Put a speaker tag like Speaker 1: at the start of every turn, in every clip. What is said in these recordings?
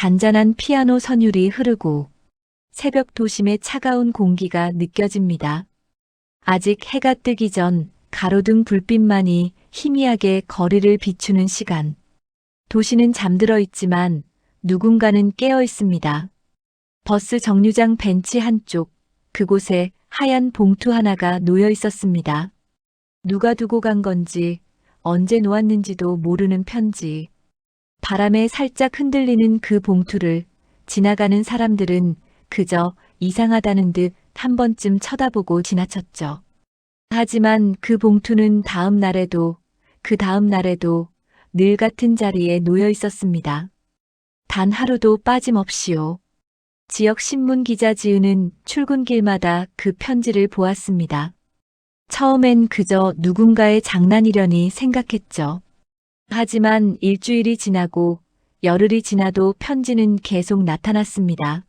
Speaker 1: 잔잔한 피아노 선율이 흐르고 새벽 도심의 차가운 공기가 느껴집니다. 아직 해가 뜨기 전 가로등 불빛만이 희미하게 거리를 비추는 시간. 도시는 잠들어 있지만 누군가는 깨어 있습니다. 버스 정류장 벤치 한쪽, 그곳에 하얀 봉투 하나가 놓여 있었습니다. 누가 두고 간 건지, 언제 놓았는지도 모르는 편지. 바람에 살짝 흔들리는 그 봉투를 지나가는 사람들은 그저 이상하다는 듯 한 번쯤 쳐다보고 지나쳤죠. 하지만 그 봉투는 다음 날에도, 그 다음 날에도 늘 같은 자리에 놓여 있었습니다. 단 하루도 빠짐없이요. 지역 신문 기자 지은은 출근길마다 그 편지를 보았습니다. 처음엔 그저 누군가의 장난이려니 생각했죠. 하지만 일주일이 지나고 열흘이 지나도 편지는 계속 나타났습니다.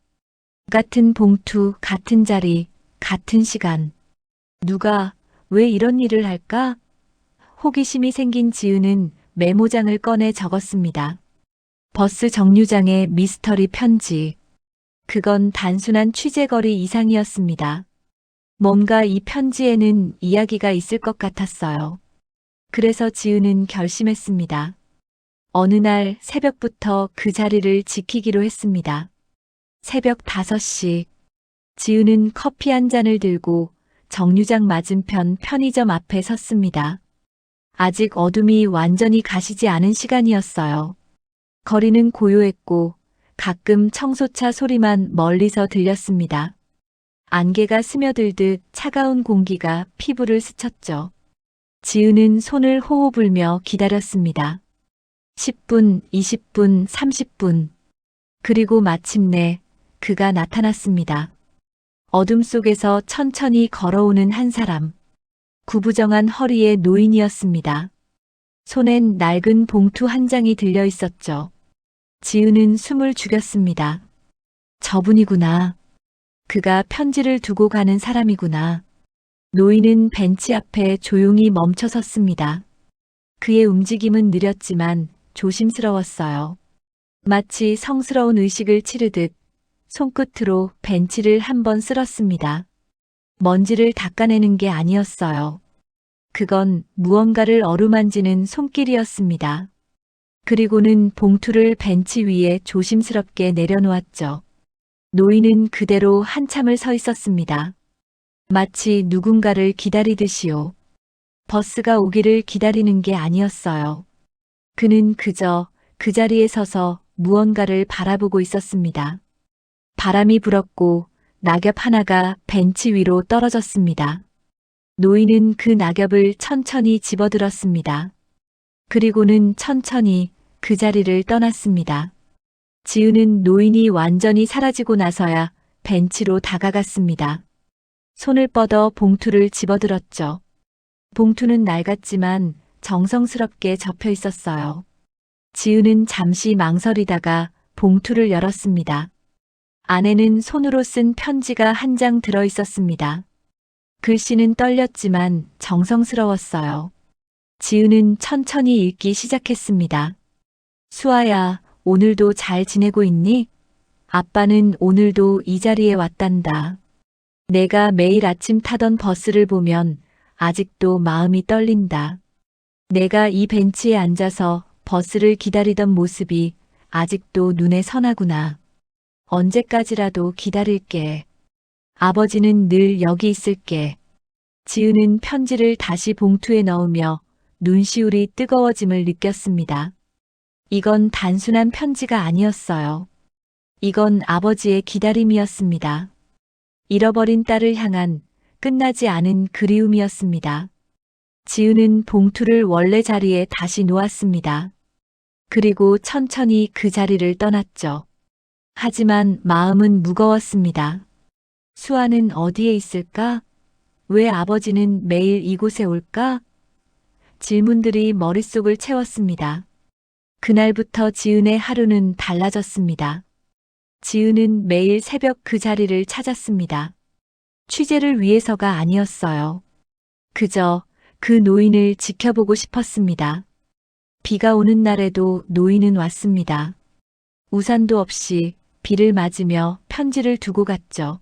Speaker 1: 같은 봉투, 같은 자리, 같은 시간. 누가 왜 이런 일을 할까? 호기심이 생긴 지은은 메모장을 꺼내 적었습니다. 버스 정류장의 미스터리 편지. 그건 단순한 취재거리 이상이었습니다. 뭔가 이 편지에는 이야기가 있을 것 같았어요. 그래서 지은은 결심했습니다. 어느 날 새벽부터 그 자리를 지키기로 했습니다. 새벽 5시. 지은은 커피 한 잔을 들고 정류장 맞은편 편의점 앞에 섰습니다. 아직 어둠이 완전히 가시지 않은 시간이었어요. 거리는 고요했고 가끔 청소차 소리만 멀리서 들렸습니다. 안개가 스며들듯 차가운 공기가 피부를 스쳤죠. 지은은 손을 호호 불며 기다렸습니다. 10분, 20분, 30분. 그리고 마침내 그가 나타났습니다. 어둠 속에서 천천히 걸어오는 한 사람. 구부정한 허리의 노인이었습니다. 손엔 낡은 봉투 한 장이 들려 있었죠. 지은은 숨을 죽였습니다. 저분이구나. 그가 편지를 두고 가는 사람이구나. 노인은 벤치 앞에 조용히 멈춰 섰습니다. 그의 움직임은 느렸지만 조심스러웠어요. 마치 성스러운 의식을 치르듯 손끝으로 벤치를 한번 쓸었습니다. 먼지를 닦아내는 게 아니었어요. 그건 무언가를 어루만지는 손길이었습니다. 그리고는 봉투를 벤치 위에 조심스럽게 내려놓았죠. 노인은 그대로 한참을 서 있었습니다. 마치 누군가를 기다리듯이요. 버스가 오기를 기다리는 게 아니었어요. 그는 그저 그 자리에 서서 무언가를 바라보고 있었습니다. 바람이 불었고 낙엽 하나가 벤치 위로 떨어졌습니다. 노인은 그 낙엽을 천천히 집어들었습니다. 그리고는 천천히 그 자리를 떠났습니다. 지은은 노인이 완전히 사라지고 나서야 벤치로 다가갔습니다. 손을 뻗어 봉투를 집어들었죠. 봉투는 낡았지만 정성스럽게 접혀 있었어요. 지은은 잠시 망설이다가 봉투를 열었습니다. 안에는 손으로 쓴 편지가 한 장 들어 있었습니다. 글씨는 떨렸지만 정성스러웠어요. 지은은 천천히 읽기 시작했습니다. 수아야, 오늘도 잘 지내고 있니? 아빠는 오늘도 이 자리에 왔단다. 내가 매일 아침 타던 버스를 보면 아직도 마음이 떨린다. 내가 이 벤치에 앉아서 버스를 기다리던 모습이 아직도 눈에 선하구나. 언제까지라도 기다릴게. 아버지는 늘 여기 있을게. 지은은 편지를 다시 봉투에 넣으며 눈시울이 뜨거워짐을 느꼈습니다. 이건 단순한 편지가 아니었어요. 이건 아버지의 기다림이었습니다. 잃어버린 딸을 향한 끝나지 않은 그리움이었습니다. 지은은 봉투를 원래 자리에 다시 놓았습니다. 그리고 천천히 그 자리를 떠났죠. 하지만 마음은 무거웠습니다. 수아는 어디에 있을까? 왜 아버지는 매일 이곳에 올까? 질문들이 머릿속을 채웠습니다. 그날부터 지은의 하루는 달라졌습니다. 지은은 매일 새벽 그 자리를 찾았습니다. 취재를 위해서가 아니었어요. 그저 그 노인을 지켜보고 싶었습니다. 비가 오는 날에도 노인은 왔습니다. 우산도 없이 비를 맞으며 편지를 두고 갔죠.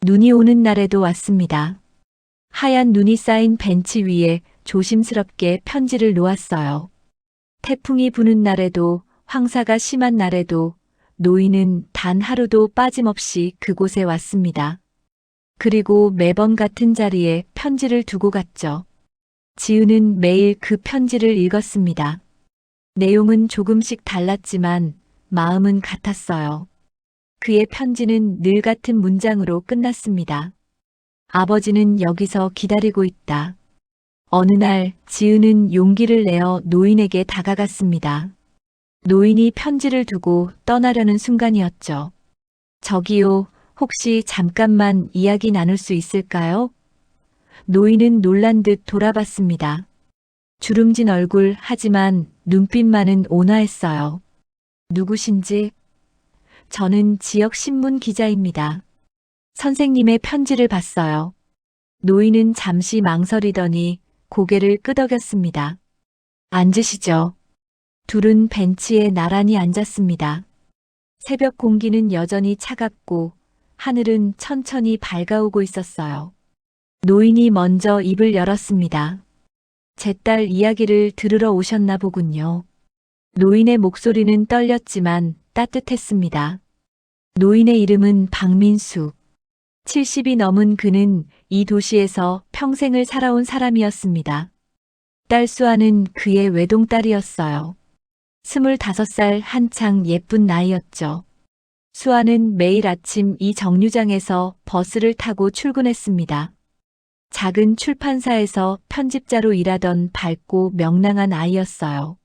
Speaker 1: 눈이 오는 날에도 왔습니다. 하얀 눈이 쌓인 벤치 위에 조심스럽게 편지를 놓았어요. 태풍이 부는 날에도, 황사가 심한 날에도 노인은 단 하루도 빠짐없이 그곳에 왔습니다. 그리고 매번 같은 자리에 편지를 두고 갔죠. 지은은 매일 그 편지를 읽었습니다. 내용은 조금씩 달랐지만 마음은 같았어요. 그의 편지는 늘 같은 문장으로 끝났습니다. 아버지는 여기서 기다리고 있다. 어느 날 지은은 용기를 내어 노인에게 다가갔습니다. 노인이 편지를 두고 떠나려는 순간이었죠. 저기요, 혹시 잠깐만 이야기 나눌 수 있을까요? 노인은 놀란 듯 돌아봤습니다. 주름진 얼굴 하지만 눈빛만은 온화했어요. 누구신지? 저는 지역 신문 기자입니다. 선생님의 편지를 봤어요. 노인은 잠시 망설이더니 고개를 끄덕였습니다. 앉으시죠. 둘은 벤치에 나란히 앉았습니다. 새벽 공기는 여전히 차갑고 하늘은 천천히 밝아오고 있었어요. 노인이 먼저 입을 열었습니다. 제 딸 이야기를 들으러 오셨나 보군요. 노인의 목소리는 떨렸지만 따뜻했습니다. 노인의 이름은 박민수. 70이 넘은 그는 이 도시에서 평생을 살아온 사람이었습니다. 딸 수아는 그의 외동딸이었어요. 25살 한창 예쁜 나이였죠. 수아는 매일 아침 이 정류장에서 버스를 타고 출근했습니다. 작은 출판사에서 편집자로 일하던 밝고 명랑한 아이였어요.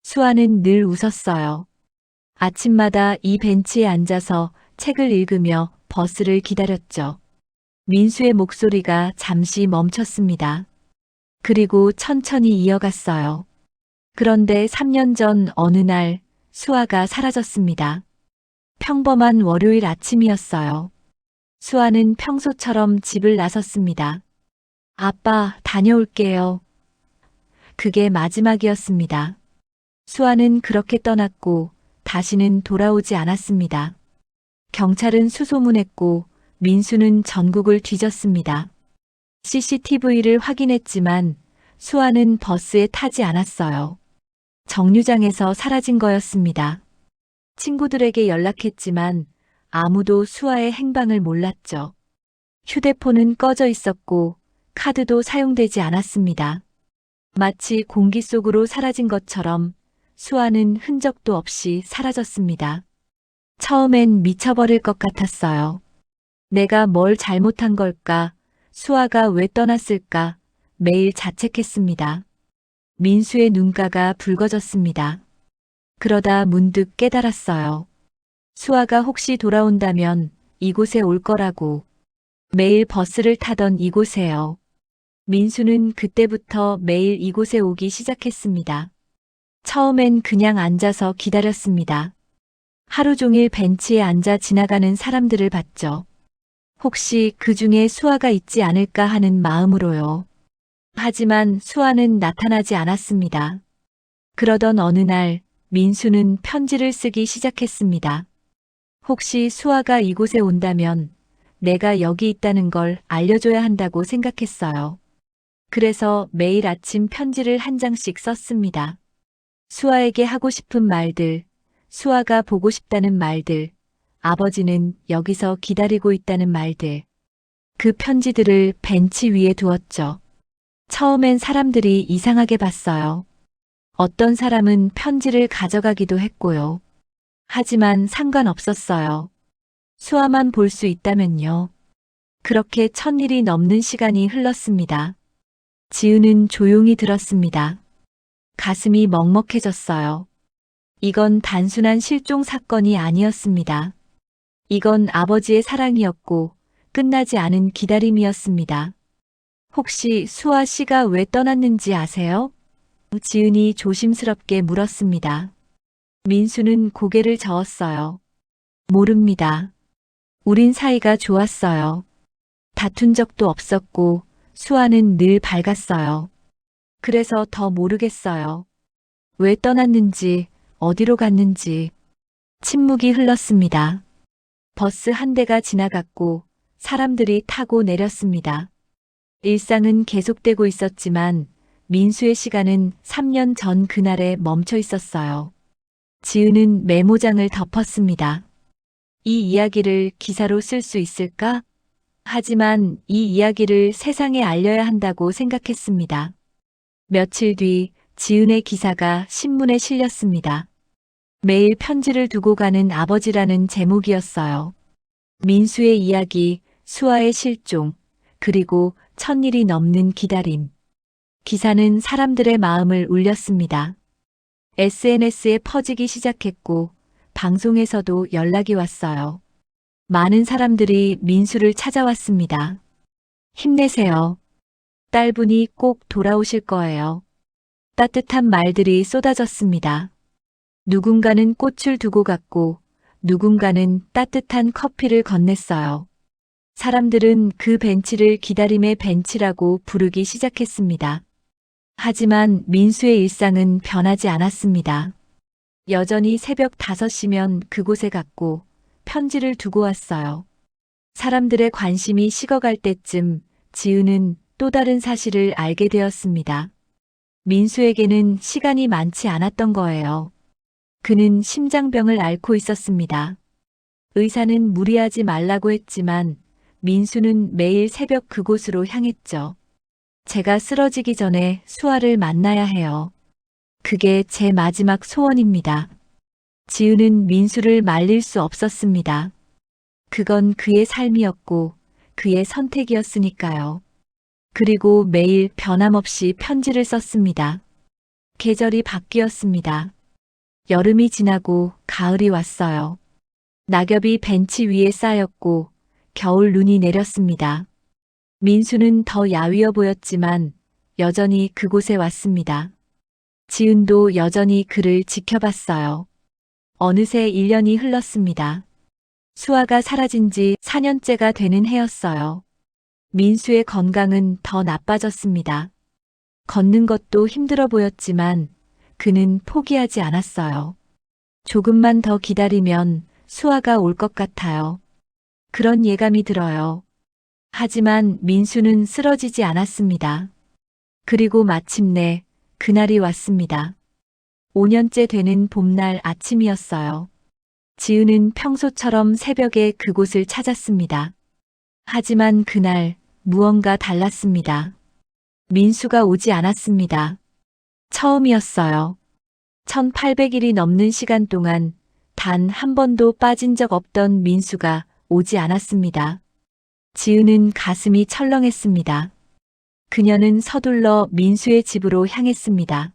Speaker 1: 수아는 늘 웃었어요. 아침마다 이 벤치에 앉아서 책을 읽으며 버스를 기다렸죠. 민수의 목소리가 잠시 멈췄습니다. 그리고 천천히 이어갔어요. 그런데 3년 전 어느 날 수아가 사라졌습니다. 평범한 월요일 아침이었어요. 수아는 평소처럼 집을 나섰습니다. 아빠, 다녀올게요. 그게 마지막이었습니다. 수아는 그렇게 떠났고 다시는 돌아오지 않았습니다. 경찰은 수소문했고 민수는 전국을 뒤졌습니다. CCTV를 확인했지만 수아는 버스에 타지 않았어요. 정류장에서 사라진 거였습니다. 친구들에게 연락했지만 아무도 수아의 행방을 몰랐죠. 휴대폰은 꺼져 있었고 카드도 사용되지 않았습니다. 마치 공기 속으로 사라진 것처럼 수아는 흔적도 없이 사라졌습니다. 처음엔 미쳐버릴 것 같았어요. 내가 뭘 잘못한 걸까? 수아가 왜 떠났을까? 매일 자책했습니다. 민수의 눈가가 붉어졌습니다. 그러다 문득 깨달았어요. 수아가 혹시 돌아온다면 이곳에 올 거라고. 매일 버스를 타던 이곳에요. 민수는 그때부터 매일 이곳에 오기 시작했습니다. 처음엔 그냥 앉아서 기다렸습니다. 하루 종일 벤치에 앉아 지나가는 사람들을 봤죠. 혹시 그 중에 수아가 있지 않을까 하는 마음으로요. 하지만 수아는 나타나지 않았습니다. 그러던 어느 날 민수는 편지를 쓰기 시작했습니다. 혹시 수아가 이곳에 온다면 내가 여기 있다는 걸 알려줘야 한다고 생각했어요. 그래서 매일 아침 편지를 한 장씩 썼습니다. 수아에게 하고 싶은 말들, 수아가 보고 싶다는 말들, 아버지는 여기서 기다리고 있다는 말들. 그 편지들을 벤치 위에 두었죠. 처음엔 사람들이 이상하게 봤어요. 어떤 사람은 편지를 가져가기도 했고요. 하지만 상관없었어요. 수아만 볼 수 있다면요. 그렇게 1000일이 넘는 시간이 흘렀습니다. 지은은 조용히 들었습니다. 가슴이 먹먹해졌어요. 이건 단순한 실종 사건이 아니었습니다. 이건 아버지의 사랑이었고 끝나지 않은 기다림이었습니다. 혹시 수아 씨가 왜 떠났는지 아세요? 지은이 조심스럽게 물었습니다. 민수는 고개를 저었어요. 모릅니다. 우린 사이가 좋았어요. 다툰 적도 없었고 수아는 늘 밝았어요. 그래서 더 모르겠어요. 왜 떠났는지, 어디로 갔는지. 침묵이 흘렀습니다. 버스 한 대가 지나갔고 사람들이 타고 내렸습니다. 일상은 계속되고 있었지만 민수의 시간은 3년 전 그날에 멈춰 있었어요. 지은은 메모장을 덮었습니다. 이 이야기를 기사로 쓸 수 있을까? 하지만 이 이야기를 세상에 알려야 한다고 생각했습니다. 며칠 뒤 지은의 기사가 신문에 실렸습니다. 매일 편지를 두고 가는 아버지라는 제목이었어요. 민수의 이야기, 수아의 실종, 그리고 1000일이 넘는 기다림. 기사는 사람들의 마음을 울렸습니다. SNS에 퍼지기 시작했고 방송에서도 연락이 왔어요. 많은 사람들이 민수를 찾아왔습니다. 힘내세요. 딸분이 꼭 돌아오실 거예요. 따뜻한 말들이 쏟아졌습니다. 누군가는 꽃을 두고 갔고 누군가는 따뜻한 커피를 건넸어요. 사람들은 그 벤치를 기다림의 벤치라고 부르기 시작했습니다. 하지만 민수의 일상은 변하지 않았습니다. 여전히 새벽 5시면 그곳에 갔고 편지를 두고 왔어요. 사람들의 관심이 식어갈 때쯤 지은은 또 다른 사실을 알게 되었습니다. 민수에게는 시간이 많지 않았던 거예요. 그는 심장병을 앓고 있었습니다. 의사는 무리하지 말라고 했지만 민수는 매일 새벽 그곳으로 향했죠. 제가 쓰러지기 전에 수아를 만나야 해요. 그게 제 마지막 소원입니다. 지은은 민수를 말릴 수 없었습니다. 그건 그의 삶이었고 그의 선택이었으니까요. 그리고 매일 변함없이 편지를 썼습니다. 계절이 바뀌었습니다. 여름이 지나고 가을이 왔어요. 낙엽이 벤치 위에 쌓였고 겨울 눈이 내렸습니다. 민수는 더 야위어 보였지만 여전히 그곳에 왔습니다. 지은도 여전히 그를 지켜봤어요. 어느새 1년이 흘렀습니다. 수아가 사라진 지 4년째가 되는 해였어요. 민수의 건강은 더 나빠졌습니다. 걷는 것도 힘들어 보였지만 그는 포기하지 않았어요. 조금만 더 기다리면 수아가 올 것 같아요. 그런 예감이 들어요. 하지만 민수는 쓰러지지 않았습니다. 그리고 마침내 그날이 왔습니다. 5년째 되는 봄날 아침이었어요. 지은은 평소처럼 새벽에 그곳을 찾았습니다. 하지만 그날 무언가 달랐습니다. 민수가 오지 않았습니다. 처음이었어요. 1800일이 넘는 시간 동안 단 한 번도 빠진 적 없던 민수가 오지 않았습니다. 지은은 가슴이 철렁했습니다. 그녀는 서둘러 민수의 집으로 향했습니다.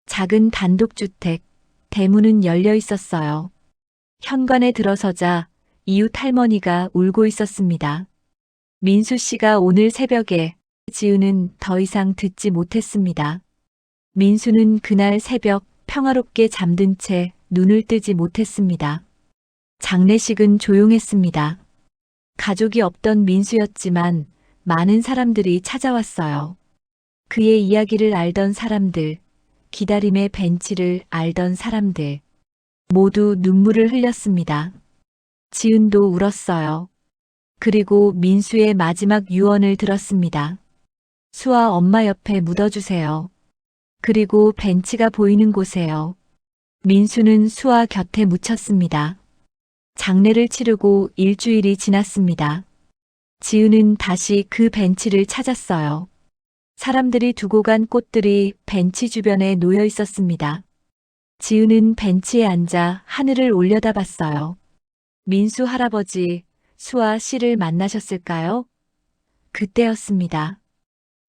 Speaker 1: 작은 단독주택, 대문은 열려 있었어요. 현관에 들어서자 이웃 할머니가 울고 있었습니다. 민수 씨가 오늘 새벽에 지은은 더 이상 듣지 못했습니다. 민수는 그날 새벽 평화롭게 잠든 채 눈을 뜨지 못했습니다. 장례식은 조용했습니다. 가족이 없던 민수였지만 많은 사람들이 찾아왔어요. 그의 이야기를 알던 사람들, 기다림의 벤치를 알던 사람들, 모두 눈물을 흘렸습니다. 지은도 울었어요. 그리고 민수의 마지막 유언을 들었습니다. 수아 엄마 옆에 묻어주세요. 그리고 벤치가 보이는 곳에요. 민수는 수아 곁에 묻혔습니다. 장례를 치르고 일주일이 지났습니다. 지은은 다시 그 벤치를 찾았어요. 사람들이 두고 간 꽃들이 벤치 주변에 놓여 있었습니다. 지은은 벤치에 앉아 하늘을 올려다봤어요. 민수 할아버지, 수아 씨를 만나셨을까요? 그때였습니다.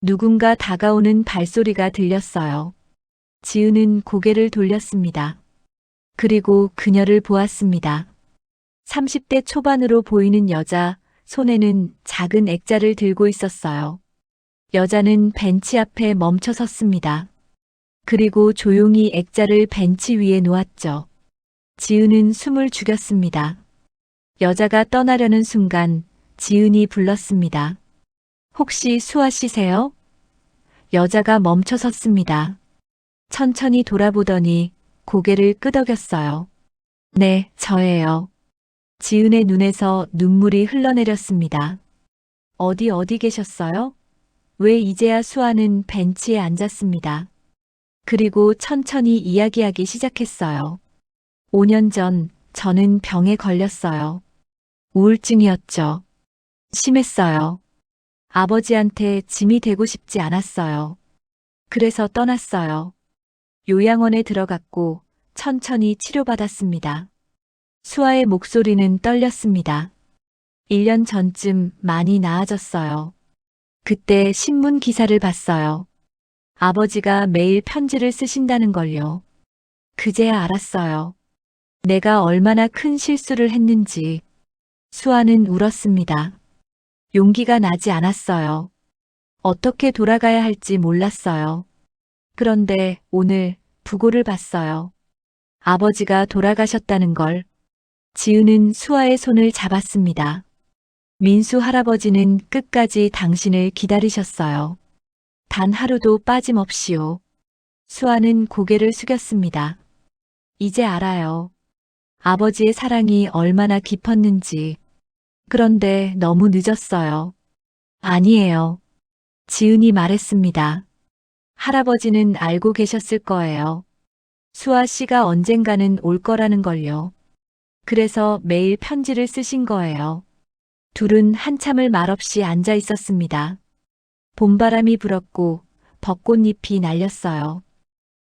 Speaker 1: 누군가 다가오는 발소리가 들렸어요. 지은은 고개를 돌렸습니다. 그리고 그녀를 보았습니다. 30대 초반으로 보이는 여자, 손에는 작은 액자를 들고 있었어요. 여자는 벤치 앞에 멈춰 섰습니다. 그리고 조용히 액자를 벤치 위에 놓았죠. 지은은 숨을 죽였습니다. 여자가 떠나려는 순간 지은이 불렀습니다. 혹시 수아 씨세요? 여자가 멈춰 섰습니다. 천천히 돌아보더니 고개를 끄덕였어요. 네, 저예요. 지은의 눈에서 눈물이 흘러내렸습니다. 어디 계셨어요? 왜 이제야 수아는 벤치에 앉았습니다. 그리고 천천히 이야기하기 시작했어요. 5년 전 저는 병에 걸렸어요. 우울증이었죠. 심했어요. 아버지한테 짐이 되고 싶지 않았어요. 그래서 떠났어요. 요양원에 들어갔고 천천히 치료받았습니다. 수아의 목소리는 떨렸습니다. 1년 전쯤 많이 나아졌어요. 그때 신문 기사를 봤어요. 아버지가 매일 편지를 쓰신다는 걸요. 그제야 알았어요. 내가 얼마나 큰 실수를 했는지. 수아는 울었습니다. 용기가 나지 않았어요. 어떻게 돌아가야 할지 몰랐어요. 그런데 오늘 부고를 봤어요. 아버지가 돌아가셨다는 걸. 지은은 수아의 손을 잡았습니다. 민수 할아버지는 끝까지 당신을 기다리셨어요. 단 하루도 빠짐없이요. 수아는 고개를 숙였습니다. 이제 알아요. 아버지의 사랑이 얼마나 깊었는지. 그런데 너무 늦었어요. 아니에요. 지은이 말했습니다. 할아버지는 알고 계셨을 거예요. 수아 씨가 언젠가는 올 거라는 걸요. 그래서 매일 편지를 쓰신 거예요. 둘은 한참을 말없이 앉아 있었습니다. 봄바람이 불었고 벚꽃잎이 날렸어요.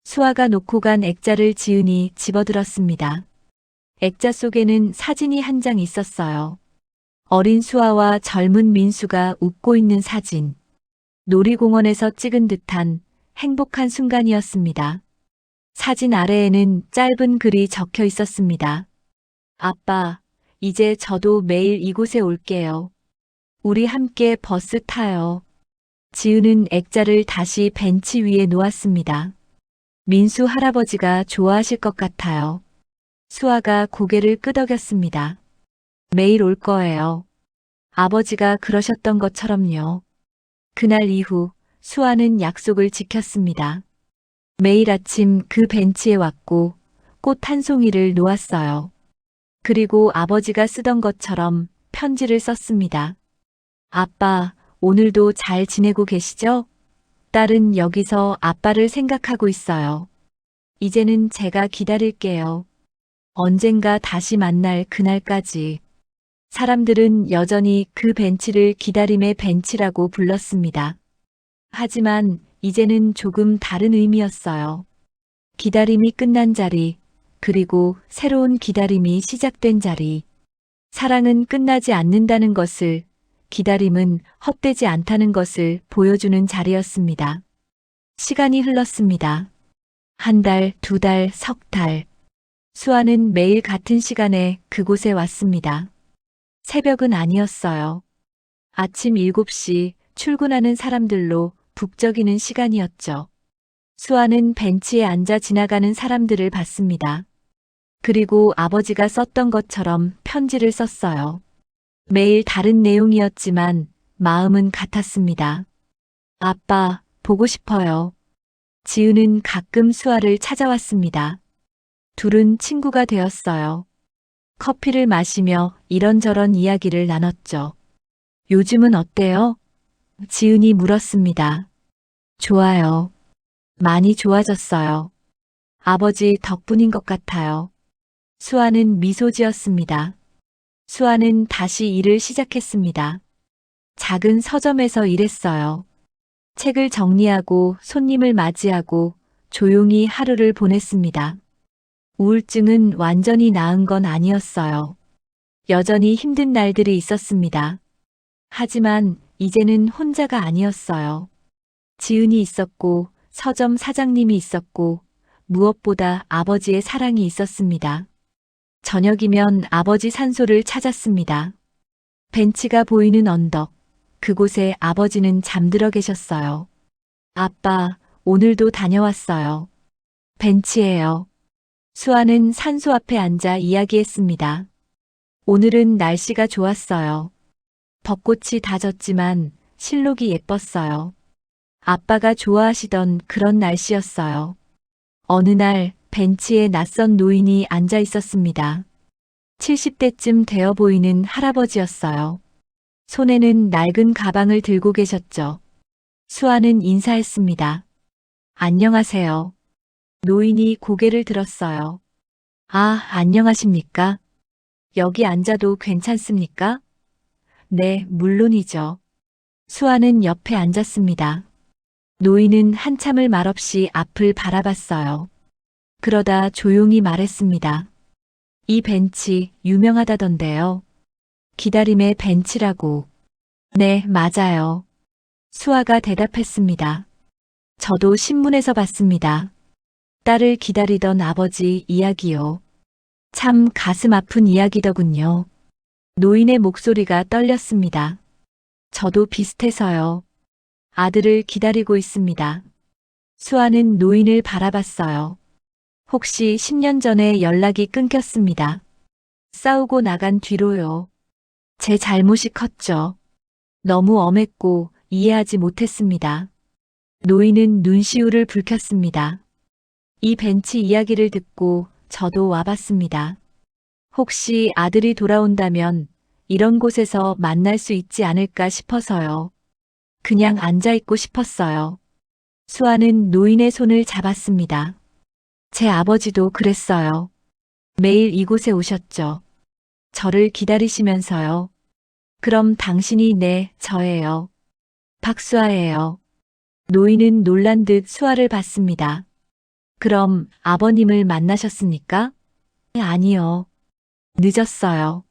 Speaker 1: 수아가 놓고 간 액자를 지은이 집어들었습니다. 액자 속에는 사진이 한 장 있었어요. 어린 수아와 젊은 민수가 웃고 있는 사진. 놀이공원에서 찍은 듯한 행복한 순간이었습니다. 사진 아래에는 짧은 글이 적혀 있었습니다. 아빠, 이제 저도 매일 이곳에 올게요. 우리 함께 버스 타요. 지은은 액자를 다시 벤치 위에 놓았습니다. 민수 할아버지가 좋아하실 것 같아요. 수아가 고개를 끄덕였습니다. 매일 올 거예요. 아버지가 그러셨던 것처럼요. 그날 이후 수아는 약속을 지켰습니다. 매일 아침 그 벤치에 왔고 꽃 한 송이를 놓았어요. 그리고 아버지가 쓰던 것처럼 편지를 썼습니다. 아빠, 오늘도 잘 지내고 계시죠? 딸은 여기서 아빠를 생각하고 있어요. 이제는 제가 기다릴게요. 언젠가 다시 만날 그날까지. 사람들은 여전히 그 벤치를 기다림의 벤치라고 불렀습니다. 하지만 이제는 조금 다른 의미였어요. 기다림이 끝난 자리, 그리고 새로운 기다림이 시작된 자리. 사랑은 끝나지 않는다는 것을, 기다림은 헛되지 않다는 것을 보여주는 자리였습니다. 시간이 흘렀습니다. 한 달, 두 달, 석 달. 수아는 매일 같은 시간에 그곳에 왔습니다. 새벽은 아니었어요. 아침 7시 출근하는 사람들로 북적이는 시간이었죠. 수아는 벤치에 앉아 지나가는 사람들을 봤습니다. 그리고 아버지가 썼던 것처럼 편지를 썼어요. 매일 다른 내용이었지만 마음은 같았습니다. 아빠, 보고 싶어요. 지은은 가끔 수아를 찾아왔습니다. 둘은 친구가 되었어요. 커피를 마시며 이런저런 이야기를 나눴죠. 요즘은 어때요? 지은이 물었습니다. 좋아요. 많이 좋아졌어요. 아버지 덕분인 것 같아요. 수아는 미소 지었습니다. 수아는 다시 일을 시작했습니다. 작은 서점에서 일했어요. 책을 정리하고 손님을 맞이하고 조용히 하루를 보냈습니다. 우울증은 완전히 나은 건 아니었어요. 여전히 힘든 날들이 있었습니다. 하지만 이제는 혼자가 아니었어요. 지은이 있었고 서점 사장님이 있었고 무엇보다 아버지의 사랑이 있었습니다. 저녁이면 아버지 산소를 찾았습니다. 벤치가 보이는 언덕, 그곳에 아버지는 잠들어 계셨어요. 아빠, 오늘도 다녀왔어요. 벤치예요. 수아는 산소 앞에 앉아 이야기했습니다. 오늘은 날씨가 좋았어요. 벚꽃이 다 졌지만 실록이 예뻤어요. 아빠가 좋아하시던 그런 날씨였어요. 어느 날 벤치에 낯선 노인이 앉아 있었습니다. 70대쯤 되어 보이는 할아버지였어요. 손에는 낡은 가방을 들고 계셨죠. 수아는 인사했습니다. 안녕하세요. 노인이 고개를 들었어요. 아, 안녕하십니까? 여기 앉아도 괜찮습니까? 네, 물론이죠. 수아는 옆에 앉았습니다. 노인은 한참을 말없이 앞을 바라봤어요. 그러다 조용히 말했습니다. 이 벤치 유명하다던데요. 기다림의 벤치라고. 네, 맞아요. 수아가 대답했습니다. 저도 신문에서 봤습니다. 딸을 기다리던 아버지 이야기요. 참 가슴 아픈 이야기더군요. 노인의 목소리가 떨렸습니다. 저도 비슷해서요. 아들을 기다리고 있습니다. 수아는 노인을 바라봤어요. 혹시 10년 전에 연락이 끊겼습니다. 싸우고 나간 뒤로요. 제 잘못이 컸죠. 너무 엄했고 이해하지 못했습니다. 노인은 눈시울을 붉혔습니다. 이 벤치 이야기를 듣고 저도 와봤습니다. 혹시 아들이 돌아온다면 이런 곳에서 만날 수 있지 않을까 싶어서요. 그냥 앉아있고 싶었어요. 수아는 노인의 손을 잡았습니다. 제 아버지도 그랬어요. 매일 이곳에 오셨죠. 저를 기다리시면서요. 그럼 당신이 네, 저예요. 박수아예요. 노인은 놀란 듯 수아를 봤습니다. 그럼 아버님을 만나셨습니까? 아니요. 늦었어요.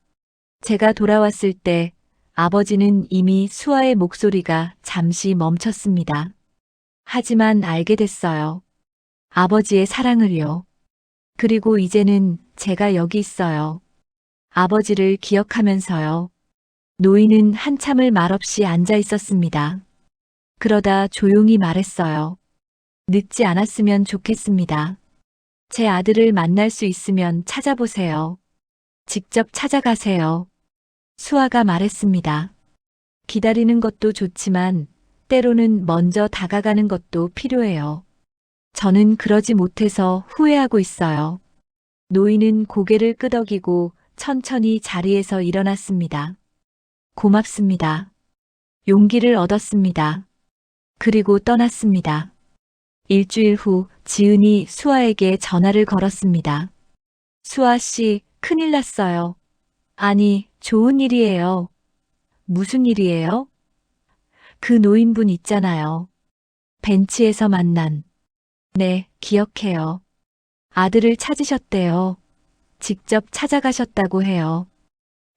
Speaker 1: 제가 돌아왔을 때 아버지는 이미 수아의 목소리가 잠시 멈췄습니다. 하지만 알게 됐어요. 아버지의 사랑을요. 그리고 이제는 제가 여기 있어요. 아버지를 기억하면서요. 노인은 한참을 말없이 앉아 있었습니다. 그러다 조용히 말했어요. 늦지 않았으면 좋겠습니다. 제 아들을 만날 수 있으면 찾아보세요. 직접 찾아가세요. 수아가 말했습니다. 기다리는 것도 좋지만 때로는 먼저 다가가는 것도 필요해요. 저는 그러지 못해서 후회하고 있어요. 노인은 고개를 끄덕이고 천천히 자리에서 일어났습니다. 고맙습니다. 용기를 얻었습니다. 그리고 떠났습니다. 일주일 후 지은이 수아에게 전화를 걸었습니다. 수아 씨, 큰일 났어요. 아니, 좋은 일이에요. 무슨 일이에요? 그 노인분 있잖아요. 벤치에서 만난. 네, 기억해요. 아들을 찾으셨대요. 직접 찾아가셨다고 해요.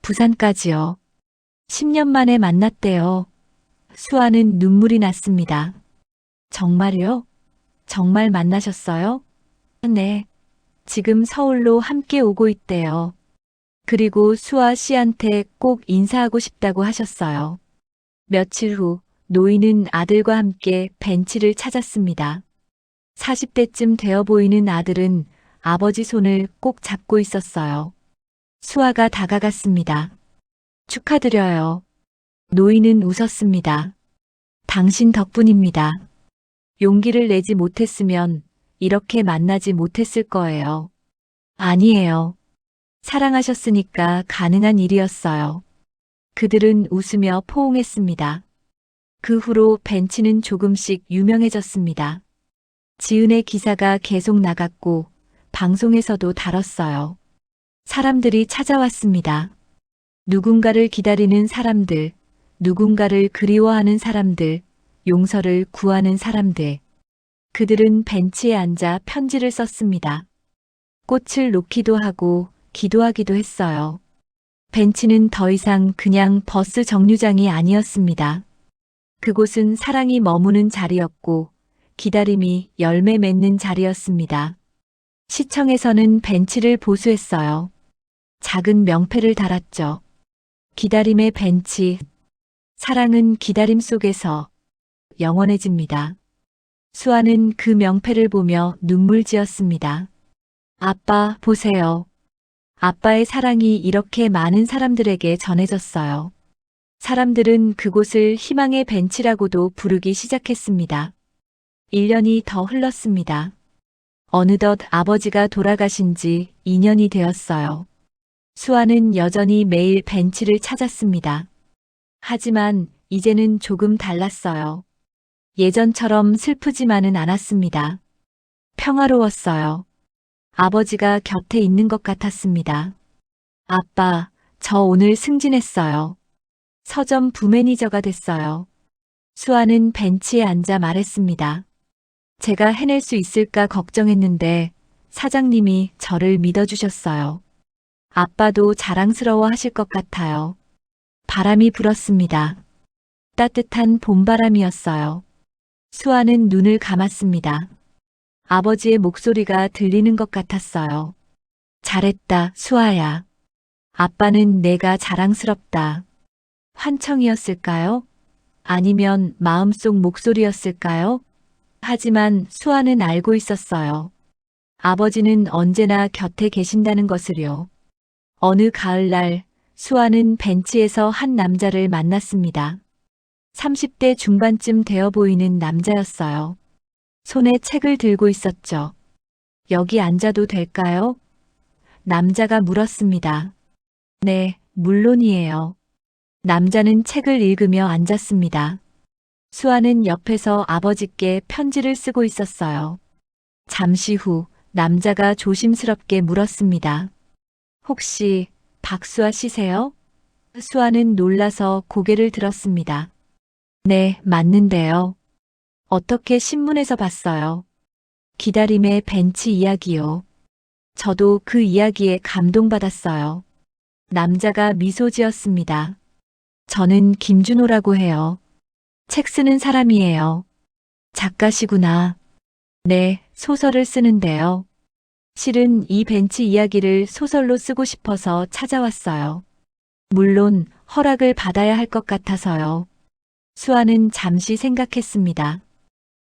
Speaker 1: 부산까지요. 10년 만에 만났대요. 수아는 눈물이 났습니다. 정말요? 정말 만나셨어요? 네. 지금 서울로 함께 오고 있대요. 그리고 수아 씨한테 꼭 인사하고 싶다고 하셨어요. 며칠 후 노인은 아들과 함께 벤치를 찾았습니다. 40대쯤 되어 보이는 아들은 아버지 손을 꼭 잡고 있었어요. 수아가 다가갔습니다. 축하드려요. 노인은 웃었습니다. 당신 덕분입니다. 용기를 내지 못했으면 이렇게 만나지 못했을 거예요. 아니에요. 사랑하셨으니까 가능한 일이었어요. 그들은 웃으며 포옹했습니다. 그 후로 벤치는 조금씩 유명해졌습니다. 지은의 기사가 계속 나갔고 방송에서도 다뤘어요. 사람들이 찾아왔습니다. 누군가를 기다리는 사람들, 누군가를 그리워하는 사람들, 용서를 구하는 사람들. 그들은 벤치에 앉아 편지를 썼습니다. 꽃을 놓기도 하고 기도하기도 했어요. 벤치는 더 이상 그냥 버스 정류장이 아니었습니다. 그곳은 사랑이 머무는 자리였고 기다림이 열매 맺는 자리였습니다. 시청에서는 벤치를 보수했어요. 작은 명패를 달았죠. 기다림의 벤치. 사랑은 기다림 속에서 영원해집니다. 수아는 그 명패를 보며 눈물 지었습니다. 아빠, 보세요. 아빠의 사랑이 이렇게 많은 사람들에게 전해졌어요. 사람들은 그곳을 희망의 벤치라고도 부르기 시작했습니다. 1년이 더 흘렀습니다. 어느덧 아버지가 돌아가신 지 2년이 되었어요. 수아는 여전히 매일 벤치를 찾았습니다. 하지만 이제는 조금 달랐어요. 예전처럼 슬프지만은 않았습니다. 평화로웠어요. 아버지가 곁에 있는 것 같았습니다. 아빠, 저 오늘 승진했어요. 서점 부매니저가 됐어요. 수아는 벤치에 앉아 말했습니다. 제가 해낼 수 있을까 걱정했는데 사장님이 저를 믿어주셨어요. 아빠도 자랑스러워 하실 것 같아요. 바람이 불었습니다. 따뜻한 봄바람이었어요. 수아는 눈을 감았습니다. 아버지의 목소리가 들리는 것 같았어요. 잘했다, 수아야. 아빠는 내가 자랑스럽다. 환청이었을까요? 아니면 마음속 목소리였을까요? 하지만 수아는 알고 있었어요. 아버지는 언제나 곁에 계신다는 것을요. 어느 가을날 수아는 벤치에서 한 남자를 만났습니다. 30대 중반쯤 되어 보이는 남자였어요. 손에 책을 들고 있었죠. 여기 앉아도 될까요? 남자가 물었습니다. 네, 물론이에요. 남자는 책을 읽으며 앉았습니다. 수아는 옆에서 아버지께 편지를 쓰고 있었어요. 잠시 후 남자가 조심스럽게 물었습니다. 혹시 박수아 씨세요? 수아는 놀라서 고개를 들었습니다. 네, 맞는데요. 어떻게 신문에서 봤어요? 기다림의 벤치 이야기요. 저도 그 이야기에 감동받았어요. 남자가 미소 지었습니다. 저는 김준호라고 해요. 책 쓰는 사람이에요. 작가시구나. 네, 소설을 쓰는데요. 실은 이 벤치 이야기를 소설로 쓰고 싶어서 찾아왔어요. 물론 허락을 받아야 할 것 같아서요. 수아는 잠시 생각했습니다.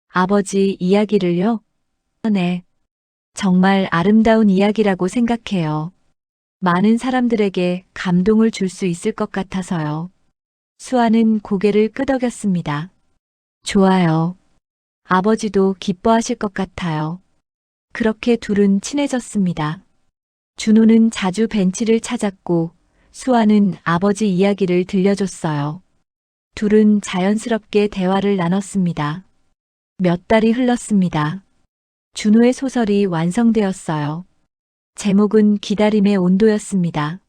Speaker 1: 아버지 이야기를요? 네. 정말 아름다운 이야기라고 생각해요. 많은 사람들에게 감동을 줄 수 있을 것 같아서요. 수아는 고개를 끄덕였습니다. 좋아요. 아버지도 기뻐하실 것 같아요. 그렇게 둘은 친해졌습니다. 준호는 자주 벤치를 찾았고 수아는 아버지 이야기를 들려줬어요. 둘은 자연스럽게 대화를 나눴습니다. 몇 달이 흘렀습니다. 준호의 소설이 완성되었어요. 제목은 기다림의 온도였습니다.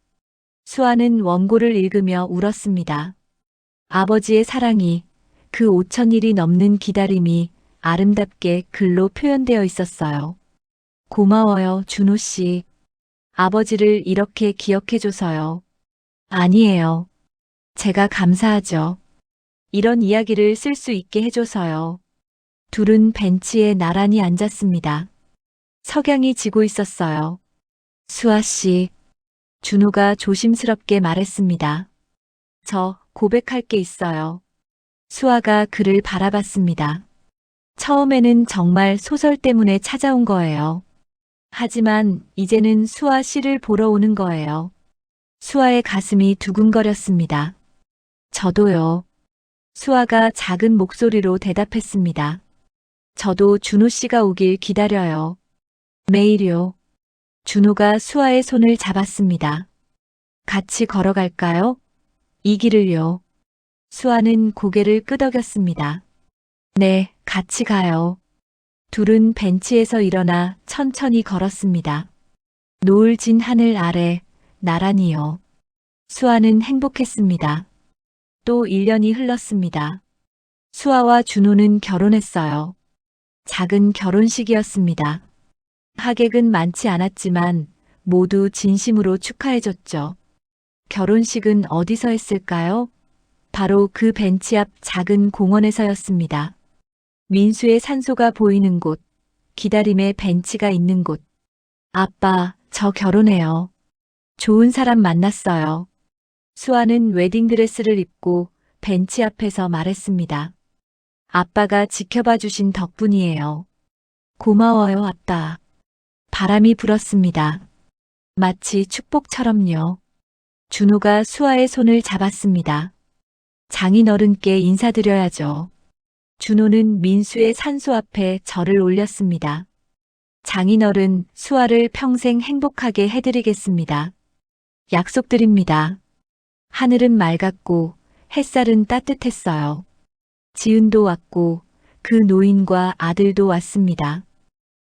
Speaker 1: 수아는 원고를 읽으며 울었습니다. 아버지의 사랑이, 그 5,000일이 넘는 기다림이 아름답게 글로 표현되어 있었어요. 고마워요, 준호 씨. 아버지를 이렇게 기억해줘서요. 아니에요. 제가 감사하죠. 이런 이야기를 쓸 수 있게 해줘서요. 둘은 벤치에 나란히 앉았습니다. 석양이 지고 있었어요. 수아 씨, 준호가 조심스럽게 말했습니다. 저 고백할 게 있어요. 수아가 그를 바라봤습니다. 처음에는 정말 소설 때문에 찾아온 거예요. 하지만 이제는 수아 씨를 보러 오는 거예요. 수아의 가슴이 두근거렸습니다. 저도요. 수아가 작은 목소리로 대답했습니다. 저도 준호 씨가 오길 기다려요. 매일요. 준호가 수아의 손을 잡았습니다. 같이 걸어갈까요? 이 길을요. 수아는 고개를 끄덕였습니다. 네, 같이 가요. 둘은 벤치에서 일어나 천천히 걸었습니다. 노을 진 하늘 아래 나란히요. 수아는 행복했습니다. 또 1년이 흘렀습니다. 수아와 준호는 결혼했어요. 작은 결혼식이었습니다. 하객은 많지 않았지만 모두 진심으로 축하해줬죠. 결혼식은 어디서 했을까요? 바로 그 벤치 앞 작은 공원에서였습니다. 민수의 산소가 보이는 곳, 기다림의 벤치가 있는 곳. 아빠, 저 결혼해요. 좋은 사람 만났어요. 수아는 웨딩드레스를 입고 벤치 앞에서 말했습니다. 아빠가 지켜봐 주신 덕분이에요. 고마워요, 아빠. 바람이 불었습니다. 마치 축복처럼요. 준호가 수아의 손을 잡았습니다. 장인어른께 인사드려야죠. 준호는 민수의 산소 앞에 절을 올렸습니다. 장인어른, 수아를 평생 행복하게 해드리겠습니다. 약속드립니다. 하늘은 맑았고 햇살은 따뜻했어요. 지은도 왔고 그 노인과 아들도 왔습니다.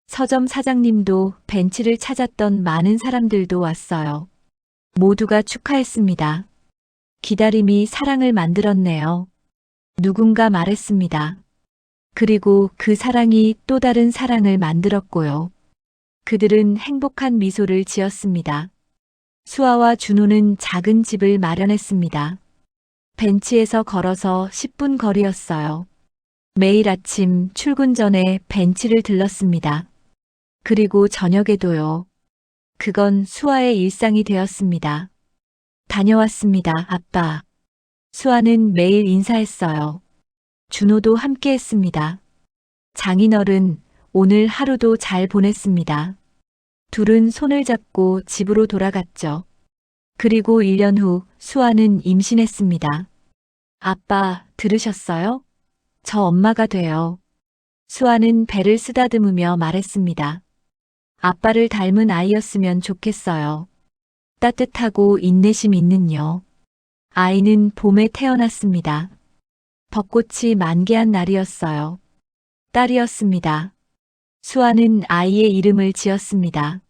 Speaker 1: 서점 사장님도 벤치를 찾았던 많은 사람들도 왔어요. 모두가 축하했습니다. 기다림이 사랑을 만들었네요. 누군가 말했습니다. 그리고 그 사랑이 또 다른 사랑을 만들었고요. 그들은 행복한 미소를 지었습니다. 수아와 준호는 작은 집을 마련했습니다. 벤치에서 걸어서 10분 거리였어요. 매일 아침 출근 전에 벤치를 들렀습니다. 그리고 저녁에도요. 그건 수아의 일상이 되었습니다. 다녀왔습니다, 아빠. 수아는 매일 인사했어요. 준호도 함께 했습니다. 장인어른, 오늘 하루도 잘 보냈습니다. 둘은 손을 잡고 집으로 돌아갔죠. 그리고 1년 후 수아는 임신했습니다. 아빠, 들으셨어요? 저 엄마가 돼요. 수아는 배를 쓰다듬으며 말했습니다. 아빠를 닮은 아이였으면 좋겠어요. 따뜻하고 인내심 있는요. 아이는 봄에 태어났습니다. 벚꽃이 만개한 날이었어요. 딸이었습니다. 수아는 아이의 이름을 지었습니다.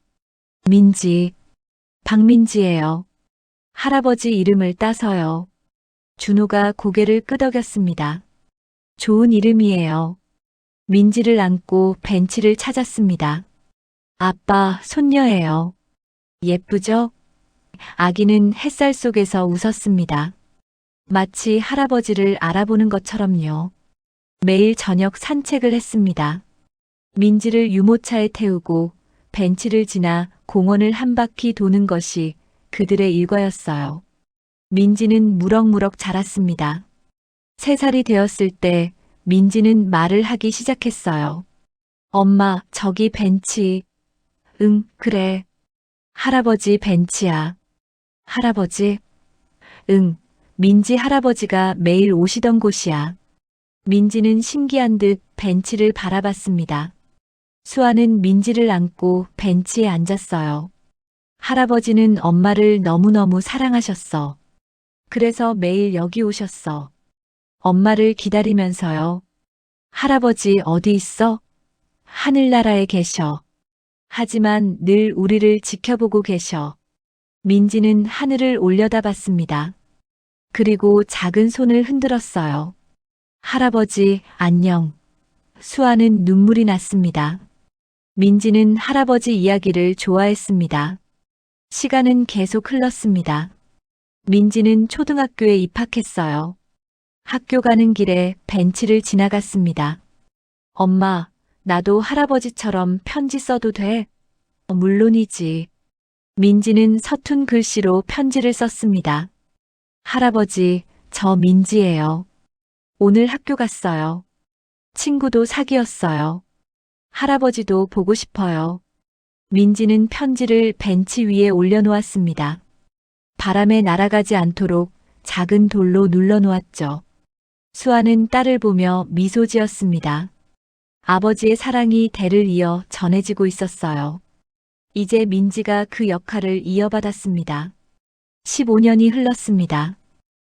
Speaker 1: 민지, 박민지예요. 할아버지 이름을 따서요. 준호가 고개를 끄덕였습니다. 좋은 이름이에요. 민지를 안고 벤치를 찾았습니다. 아빠, 손녀예요. 예쁘죠? 아기는 햇살 속에서 웃었습니다. 마치 할아버지를 알아보는 것처럼요. 매일 저녁 산책을 했습니다. 민지를 유모차에 태우고 벤치를 지나 공원을 한 바퀴 도는 것이 그들의 일과였어요. 민지는 무럭무럭 자랐습니다. 3살이 되었을 때 민지는 말을 하기 시작했어요. 엄마, 저기 벤치. 응, 그래. 할아버지 벤치야. 할아버지? 응, 민지 할아버지가 매일 오시던 곳이야. 민지는 신기한 듯 벤치를 바라봤습니다. 수아는 민지를 안고 벤치에 앉았어요. 할아버지는 엄마를 너무너무 사랑하셨어. 그래서 매일 여기 오셨어. 엄마를 기다리면서요. 할아버지 어디 있어? 하늘나라에 계셔. 하지만 늘 우리를 지켜보고 계셔. 민지는 하늘을 올려다봤습니다. 그리고 작은 손을 흔들었어요. 할아버지, 안녕. 수아는 눈물이 났습니다. 민지는 할아버지 이야기를 좋아했습니다. 시간은 계속 흘렀습니다. 민지는 초등학교에 입학했어요. 학교 가는 길에 벤치를 지나갔습니다. 엄마, 나도 할아버지처럼 편지 써도 돼? 물론이지. 민지는 서툰 글씨로 편지를 썼습니다. 할아버지, 저 민지예요. 오늘 학교 갔어요. 친구도 사귀었어요. 할아버지도 보고 싶어요. 민지는 편지를 벤치 위에 올려놓았습니다. 바람에 날아가지 않도록 작은 돌로 눌러놓았죠. 수아는 딸을 보며 미소 지었습니다. 아버지의 사랑이 대를 이어 전해지고 있었어요. 이제 민지가 그 역할을 이어받았습니다. 15년이 흘렀습니다.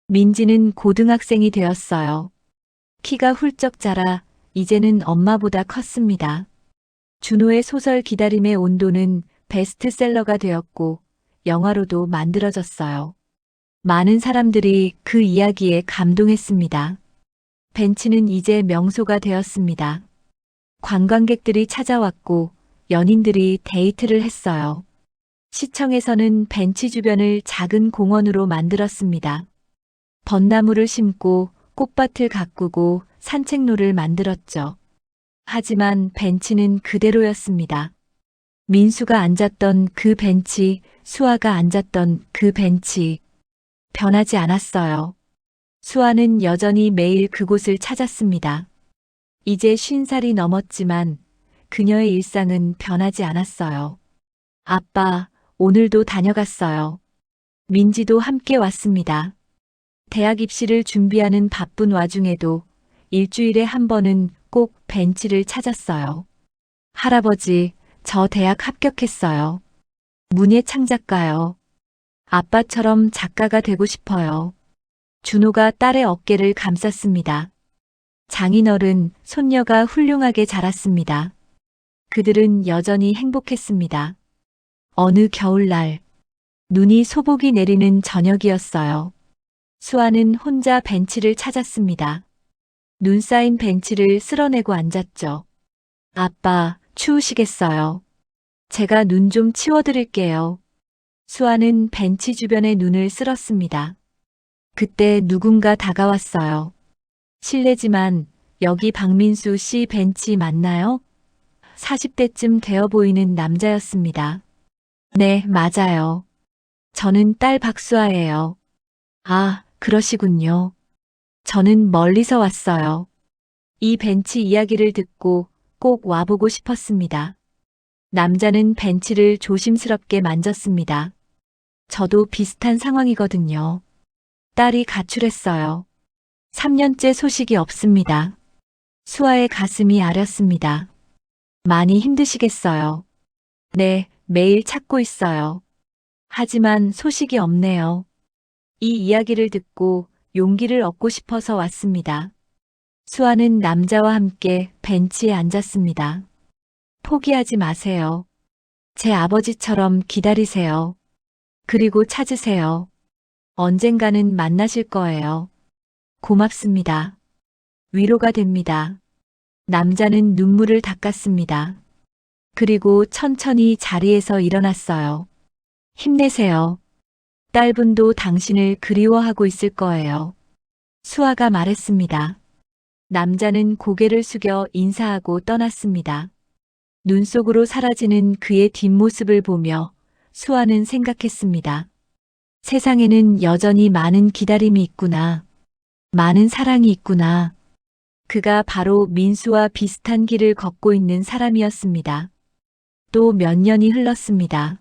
Speaker 1: 민지는 고등학생이 되었어요. 키가 훌쩍 자라 이제는 엄마보다 컸습니다. 준호의 소설 기다림의 온도는 베스트셀러가 되었고 영화로도 만들어졌어요. 많은 사람들이 그 이야기에 감동했습니다. 벤치는 이제 명소가 되었습니다. 관광객들이 찾아왔고 연인들이 데이트를 했어요. 시청에서는 벤치 주변을 작은 공원으로 만들었습니다. 벚나무를 심고 꽃밭을 가꾸고 산책로를 만들었죠. 하지만 벤치는 그대로였습니다. 민수가 앉았던 그 벤치, 수아가 앉았던 그 벤치. 변하지 않았어요. 수아는 여전히 매일 그곳을 찾았습니다. 이제 50살이 넘었지만 그녀의 일상은 변하지 않았어요. 아빠, 오늘도 다녀갔어요. 민지도 함께 왔습니다. 대학 입시를 준비하는 바쁜 와중에도 일주일에 한 번은 꼭 벤치를 찾았어요. 할아버지, 저 대학 합격했어요. 문예 창작가요. 아빠처럼 작가가 되고 싶어요. 준호가 딸의 어깨를 감쌌습니다. 장인어른, 손녀가 훌륭하게 자랐습니다. 그들은 여전히 행복했습니다. 어느 겨울날, 눈이 소복이 내리는 저녁이었어요. 수아는 혼자 벤치를 찾았습니다. 눈 쌓인 벤치를 쓸어내고 앉았죠. 아빠, 추우시겠어요? 제가 눈 좀 치워드릴게요. 수아는 벤치 주변에 눈을 쓸었습니다. 그때 누군가 다가왔어요. 실례지만 여기 박민수 씨 벤치 맞나요? 40대쯤 되어 보이는 남자였습니다. 네, 맞아요. 저는 딸 박수아예요. 아, 그러시군요. 저는 멀리서 왔어요. 이 벤치 이야기를 듣고 꼭 와보고 싶었습니다. 남자는 벤치를 조심스럽게 만졌습니다. 저도 비슷한 상황이거든요. 딸이 가출했어요. 3년째 소식이 없습니다. 수아의 가슴이 아렸습니다. 많이 힘드시겠어요. 네, 매일 찾고 있어요. 하지만 소식이 없네요. 이 이야기를 듣고 용기를 얻고 싶어서 왔습니다. 수아는 남자와 함께 벤치에 앉았습니다. 포기하지 마세요. 제 아버지처럼 기다리세요. 그리고 찾으세요. 언젠가는 만나실 거예요. 고맙습니다. 위로가 됩니다. 남자는 눈물을 닦았습니다. 그리고 천천히 자리에서 일어났어요. 힘내세요. 딸분도 당신을 그리워하고 있을 거예요. 수아가 말했습니다. 남자는 고개를 숙여 인사하고 떠났습니다. 눈 속으로 사라지는 그의 뒷모습을 보며 수아는 생각했습니다. 세상에는 여전히 많은 기다림이 있구나. 많은 사랑이 있구나. 그가 바로 민수와 비슷한 길을 걷고 있는 사람이었습니다. 또 몇 년이 흘렀습니다.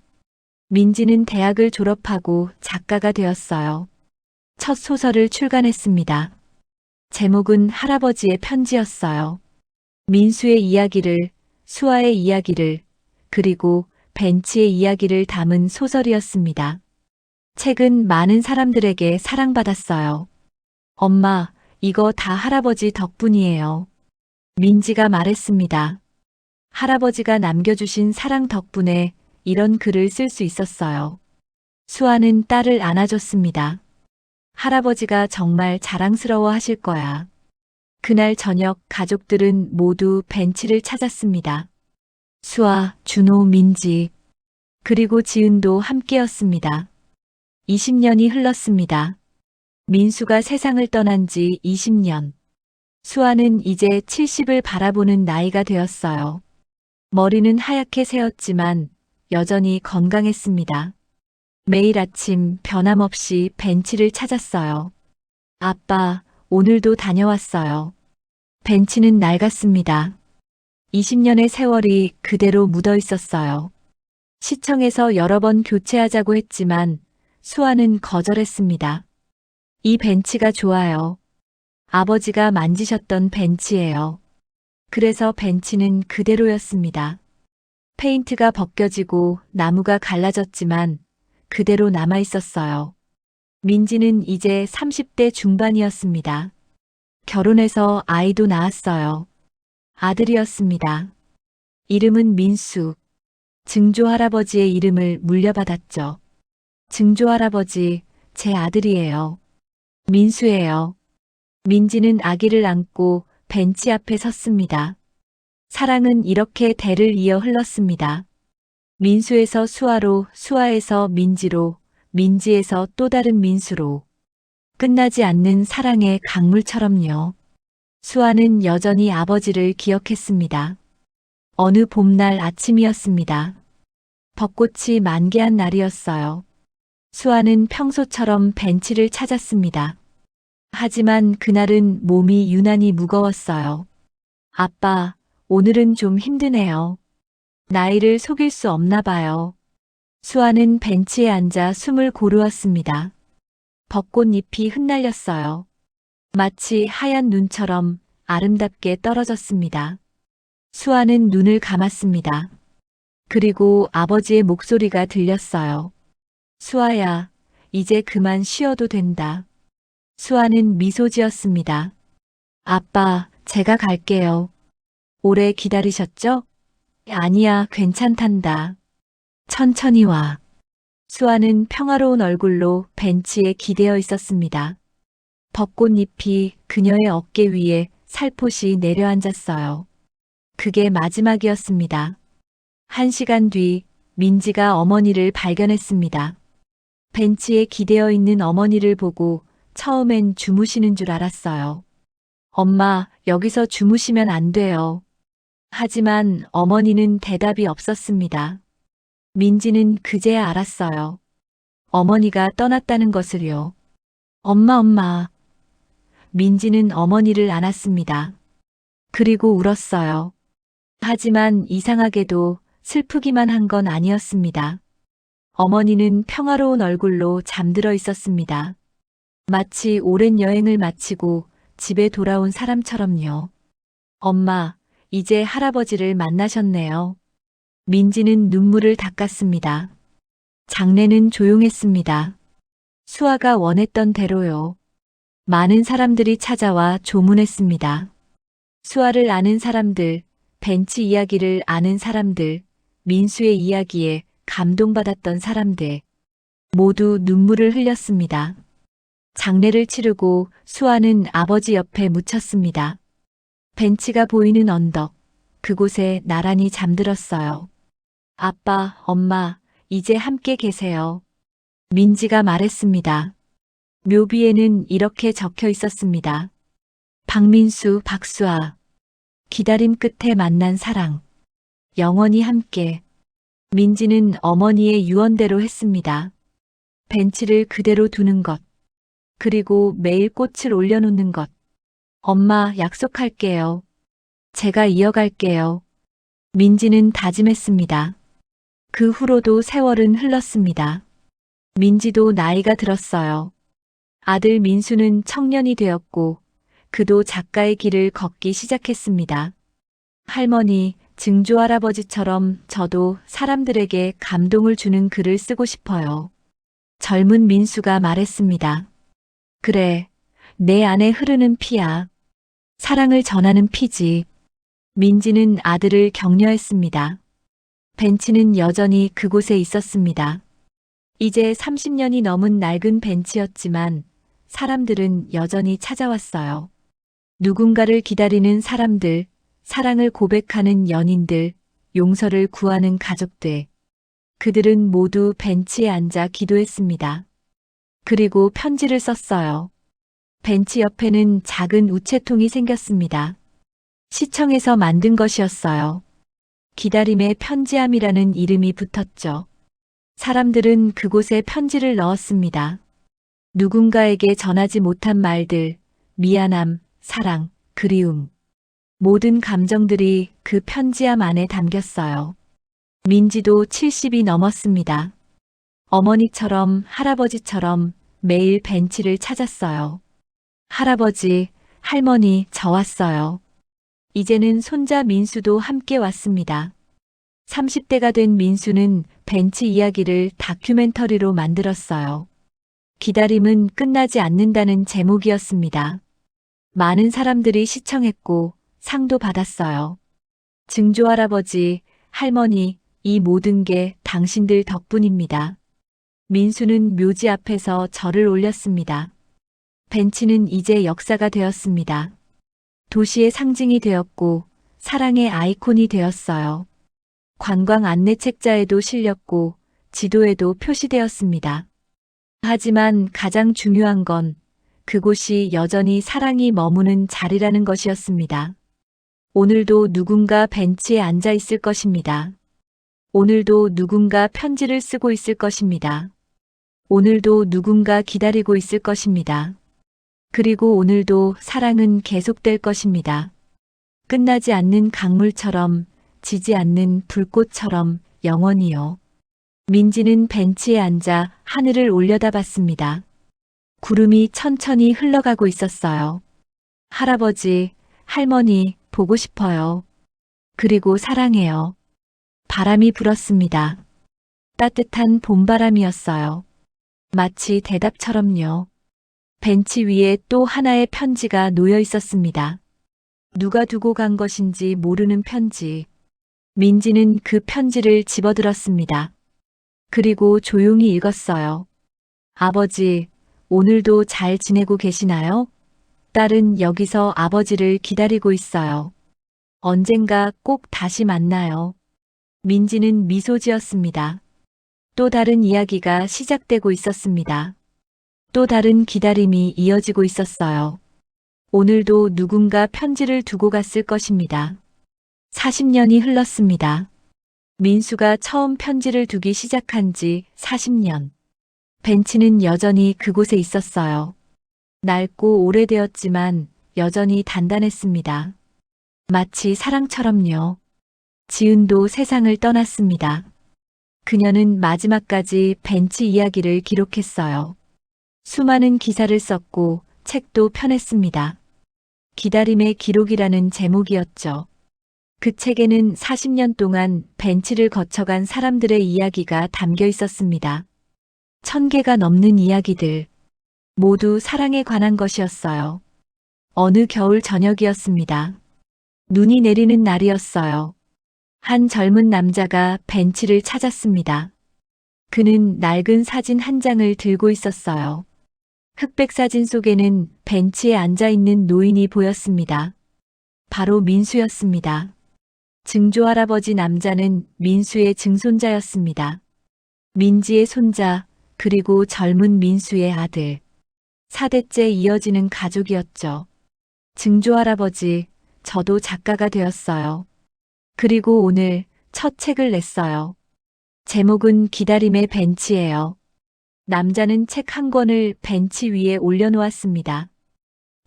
Speaker 1: 민지는 대학을 졸업하고 작가가 되었어요. 첫 소설을 출간했습니다. 제목은 할아버지의 편지였어요. 민수의 이야기를, 수아의 이야기를, 그리고 벤치의 이야기를 담은 소설이었습니다. 책은 많은 사람들에게 사랑받았어요. 엄마, 이거 다 할아버지 덕분이에요. 민지가 말했습니다. 할아버지가 남겨주신 사랑 덕분에 이런 글을 쓸 수 있었어요. 수아는 딸을 안아줬습니다. 할아버지가 정말 자랑스러워 하실 거야. 그날 저녁 가족들은 모두 벤치를 찾았습니다. 수아, 준호, 민지, 그리고 지은도 함께였습니다. 20년이 흘렀습니다. 민수가 세상을 떠난 지 20년. 수아는 이제 70을 바라보는 나이가 되었어요. 머리는 하얗게 새었지만 여전히 건강했습니다. 매일 아침 변함없이 벤치를 찾았어요. 아빠, 오늘도 다녀왔어요. 벤치는 낡았습니다. 20년의 세월이 그대로 묻어 있었어요. 시청에서 여러 번 교체하자고 했지만 수아는 거절했습니다. 이 벤치가 좋아요. 아버지가 만지셨던 벤치예요. 그래서 벤치는 그대로였습니다. 페인트가 벗겨지고 나무가 갈라졌지만 그대로 남아 있었어요. 민지는 이제 30대 중반이었습니다. 결혼해서 아이도 낳았어요. 아들이었습니다. 이름은 민수. 증조 할아버지의 이름을 물려받았죠. 증조 할아버지, 제 아들이에요. 민수예요. 민지는 아기를 안고 벤치 앞에 섰습니다. 사랑은 이렇게 대를 이어 흘렀습니다. 민수에서 수아로, 수아에서 민지로, 민지에서 또 다른 민수로. 끝나지 않는 사랑의 강물처럼요. 수아는 여전히 아버지를 기억했습니다. 어느 봄날 아침이었습니다. 벚꽃이 만개한 날이었어요. 수아는 평소처럼 벤치를 찾았습니다. 하지만 그날은 몸이 유난히 무거웠어요. 아빠, 오늘은 좀 힘드네요. 나이를 속일 수 없나 봐요. 수아는 벤치에 앉아 숨을 고르었습니다. 벚꽃잎이 흩날렸어요. 마치 하얀 눈처럼 아름답게 떨어졌습니다. 수아는 눈을 감았습니다. 그리고 아버지의 목소리가 들렸어요. 수아야, 이제 그만 쉬어도 된다. 수아는 미소 지었습니다. 아빠, 제가 갈게요. 오래 기다리셨죠? 아니야, 괜찮단다. 천천히 와. 수아는 평화로운 얼굴로 벤치에 기대어 있었습니다. 벚꽃잎이 그녀의 어깨 위에 살포시 내려앉았어요. 그게 마지막이었습니다. 1시간 뒤 민지가 어머니를 발견했습니다. 벤치에 기대어 있는 어머니를 보고 처음엔 주무시는 줄 알았어요. 엄마, 여기서 주무시면 안 돼요. 하지만 어머니는 대답이 없었습니다. 민지는 그제야 알았어요. 어머니가 떠났다는 것을요. 엄마. 민지는 어머니를 안았습니다. 그리고 울었어요. 하지만 이상하게도 슬프기만 한 건 아니었습니다. 어머니는 평화로운 얼굴로 잠들어 있었습니다. 마치 오랜 여행을 마치고 집에 돌아온 사람처럼요. 엄마, 이제 할아버지를 만나셨네요. 민지는 눈물을 닦았습니다. 장례는 조용했습니다. 수아가 원했던 대로요. 많은 사람들이 찾아와 조문했습니다. 수아를 아는 사람들, 벤치 이야기를 아는 사람들, 민수의 이야기에 감동받았던 사람들, 모두 눈물을 흘렸습니다. 장례를 치르고 수아는 아버지 옆에 묻혔습니다. 벤치가 보이는 언덕, 그곳에 나란히 잠들었어요. 아빠, 엄마, 이제 함께 계세요. 민지가 말했습니다. 묘비에는 이렇게 적혀 있었습니다. 박민수, 박수아. 기다림 끝에 만난 사랑. 영원히 함께. 민지는 어머니의 유언대로 했습니다. 벤치를 그대로 두는 것. 그리고 매일 꽃을 올려놓는 것. 엄마, 약속할게요. 제가 이어갈게요. 민지는 다짐했습니다. 그 후로도 세월은 흘렀습니다. 민지도 나이가 들었어요. 아들 민수는 청년이 되었고 그도 작가의 길을 걷기 시작했습니다. 할머니, 증조할아버지처럼 저도 사람들에게 감동을 주는 글을 쓰고 싶어요. 젊은 민수가 말했습니다. 그래, 내 안에 흐르는 피야. 사랑을 전하는 피지. 민지는 아들을 격려했습니다. 벤치는 여전히 그곳에 있었습니다. 이제 30년이 넘은 낡은 벤치였지만 사람들은 여전히 찾아왔어요. 누군가를 기다리는 사람들, 사랑을 고백하는 연인들, 용서를 구하는 가족들. 그들은 모두 벤치에 앉아 기도했습니다. 그리고 편지를 썼어요. 벤치 옆에는 작은 우체통이 생겼습니다. 시청에서 만든 것이었어요. 기다림의 편지함이라는 이름이 붙었죠. 사람들은 그곳에 편지를 넣었습니다. 누군가에게 전하지 못한 말들, 미안함, 사랑, 그리움. 모든 감정들이 그 편지함 안에 담겼어요. 민지도 70이 넘었습니다. 어머니처럼 할아버지처럼 매일 벤치를 찾았어요. 할아버지, 할머니, 저 왔어요. 이제는 손자 민수도 함께 왔습니다. 30대가 된 민수는 벤치 이야기를 다큐멘터리로 만들었어요. 기다림은 끝나지 않는다는 제목이었습니다. 많은 사람들이 시청했고 상도 받았어요. 증조할아버지, 할머니, 이 모든 게 당신들 덕분입니다. 민수는 묘지 앞에서 절을 올렸습니다. 벤치는 이제 역사가 되었습니다. 도시의 상징이 되었고 사랑의 아이콘이 되었어요. 관광 안내 책자에도 실렸고 지도에도 표시되었습니다. 하지만 가장 중요한 건 그곳이 여전히 사랑이 머무는 자리라는 것이었습니다. 오늘도 누군가 벤치에 앉아 있을 것입니다. 오늘도 누군가 편지를 쓰고 있을 것입니다. 오늘도 누군가 기다리고 있을 것입니다. 그리고 오늘도 사랑은 계속될 것입니다. 끝나지 않는 강물처럼, 지지 않는 불꽃처럼 영원히요. 민지는 벤치에 앉아 하늘을 올려다봤습니다. 구름이 천천히 흘러가고 있었어요. 할아버지, 할머니, 보고 싶어요. 그리고 사랑해요. 바람이 불었습니다. 따뜻한 봄바람이었어요. 마치 대답처럼요. 벤치 위에 또 하나의 편지가 놓여 있었습니다. 누가 두고 간 것인지 모르는 편지. 민지는 그 편지를 집어들었습니다. 그리고 조용히 읽었어요. 아버지, 오늘도 잘 지내고 계시나요? 딸은 여기서 아버지를 기다리고 있어요. 언젠가 꼭 다시 만나요. 민지는 미소 지었습니다. 또 다른 이야기가 시작되고 있었습니다. 또 다른 기다림이 이어지고 있었어요. 오늘도 누군가 편지를 두고 갔을 것입니다. 40년이 흘렀습니다. 민수가 처음 편지를 두기 시작한 지 40년. 벤치는 여전히 그곳에 있었어요. 낡고 오래되었지만 여전히 단단했습니다. 마치 사랑처럼요. 지은도 세상을 떠났습니다. 그녀는 마지막까지 벤치 이야기를 기록했어요. 수많은 기사를 썼고 책도 펴냈습니다. 기다림의 기록이라는 제목이었죠. 그 책에는 40년 동안 벤치를 거쳐간 사람들의 이야기가 담겨 있었습니다. 1000개가 넘는 이야기들. 모두 사랑에 관한 것이었어요. 어느 겨울 저녁이었습니다. 눈이 내리는 날이었어요. 한 젊은 남자가 벤치를 찾았습니다. 그는 낡은 사진 한 장을 들고 있었어요. 흑백 사진 속에는 벤치에 앉아있는 노인이 보였습니다. 바로 민수였습니다. 증조할아버지 남자는 민수의 증손자였습니다. 민지의 손자, 그리고 젊은 민수의 아들. 4대째 이어지는 가족이었죠. 증조할아버지, 저도 작가가 되었어요. 그리고 오늘 첫 책을 냈어요. 제목은 기다림의 벤치예요. 남자는 책 한 권을 벤치 위에 올려놓았습니다.